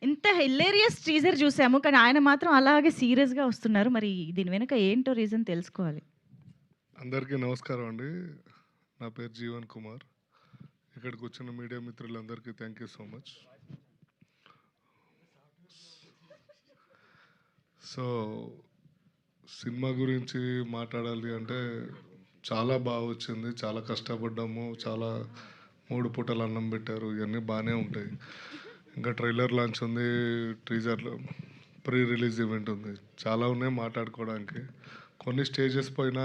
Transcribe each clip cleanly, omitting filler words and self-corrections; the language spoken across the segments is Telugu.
ఇంత హిలేరియస్ టీజర్ చూసాము. కానీ ఆయన మాత్రం అలాగే సీరియస్‌గా వస్తున్నారు. మరి దీని వెనక ఏంటో రీజన్ తెలుసుకోవాలి. అందరికీ నమస్కారం అండి. నా పేరు జీవన్ కుమార్. ఇక్కడికి వచ్చిన మీడియా మిత్రులందరికీ thank you so much. So cinema గురించి మాట్లాడాలి అంటే చాలా బాగా వచ్చింది. చాలా కష్టపడ్డాము. చాలా 3 పూటలు అన్నం పెట్టారు. ఇవన్నీ బాగానే ఉంటాయి. ఇంకా ట్రైలర్ లాంచ్ ఉంది, టీజర్లో ప్రీ రిలీజ్ ఈవెంట్ ఉంది. చాలా ఉన్నాయి మాట్లాడుకోవడానికి. కొన్ని స్టేజెస్ పైన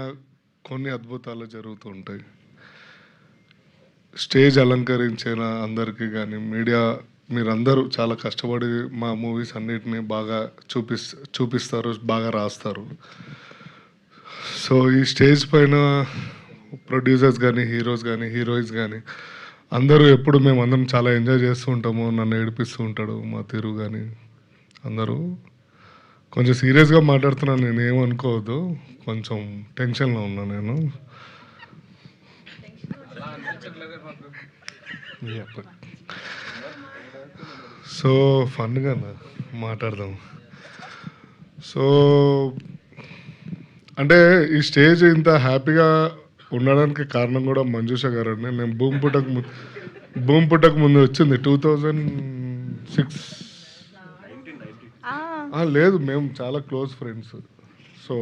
కొన్ని అద్భుతాలు జరుగుతూ ఉంటాయి. స్టేజ్ అలంకరించిన అందరికీ కానీ మీడియా మీరందరూ చాలా కష్టపడి మా మూవీస్ అన్నిటిని బాగా చూపిస్తారు, బాగా రాస్తారు. సో ఈ స్టేజ్ పైన ప్రొడ్యూసర్స్ కానీ హీరోస్ కానీ హీరోయిన్స్ కానీ అందరూ ఎప్పుడు మేమందరం చాలా ఎంజాయ్ చేస్తూ ఉంటాము. నన్ను ఏడిపిస్తూ ఉంటాడు మా తీరు కానీ అందరూ. కొంచెం సీరియస్గా మాట్లాడుతున్నాను, నేను ఏమనుకోవద్దు. కొంచెం టెన్షన్లో ఉన్నా నేను. సో ఫన్గా మాట్లాడదాం. సో అంటే ఈ స్టేజ్ ఇంత హ్యాపీగా ఉండడానికి కారణం కూడా మంజుష గారు అండి. నేను భూమి పుట్టక ముందు వచ్చింది 2006. లేదు, మేము చాలా close friends. So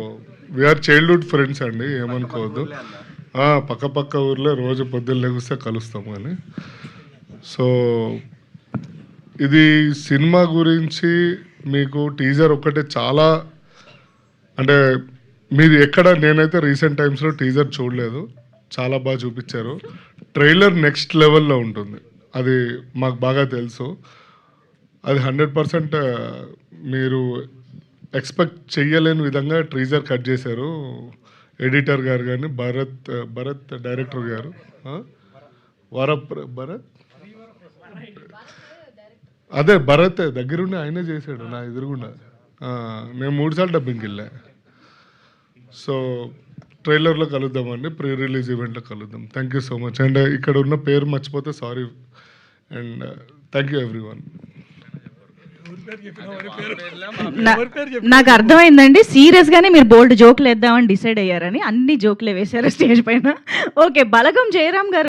we are childhood friends అండి, ఏమనుకోవద్దు. పక్క ఊర్లో రోజు పొద్దున్న లెగిస్తే కలుస్తాము అని. సో ఇది సినిమా గురించి మీకు టీజర్ ఒక్కటే చాలా అంటే మీరు ఎక్కడ, నేనైతే రీసెంట్ టైమ్స్లో టీజర్ చూడలేదు. చాలా బాగా చూపించారు. ట్రైలర్ నెక్స్ట్ లెవెల్లో ఉంటుంది, అది మాకు బాగా తెలుసు. అది 100% మీరు ఎక్స్పెక్ట్ చెయ్యలేని విధంగా టీజర్ కట్ చేశారు ఎడిటర్ గారు కానీ భరత్ డైరెక్టర్ గారు. భరత్ అదే భరత్ దగ్గరుండి ఆయనే చేశాడు నా ఎదురుగుండా. నేను 3 సార్లు డబ్బింగ్కి వెళ్ళా. సో ట్రైలర్లో కలుద్దామండి, ప్రీ రిలీజ్ ఈవెంట్లో కలుద్దాం. Thank you so much. And ఇక్కడ ఉన్న పేరు మర్చిపోతే sorry. And thank you everyone. నాకు అర్థమైందండి, సీరియస్ గానే మీరు బోల్డ్ జోకులు వేద్దామని డిసైడ్ అయ్యారని. అన్ని జోకులే వేశారు స్టేజ్ పైన. ఓకే, బలగం జయరామ్ గారు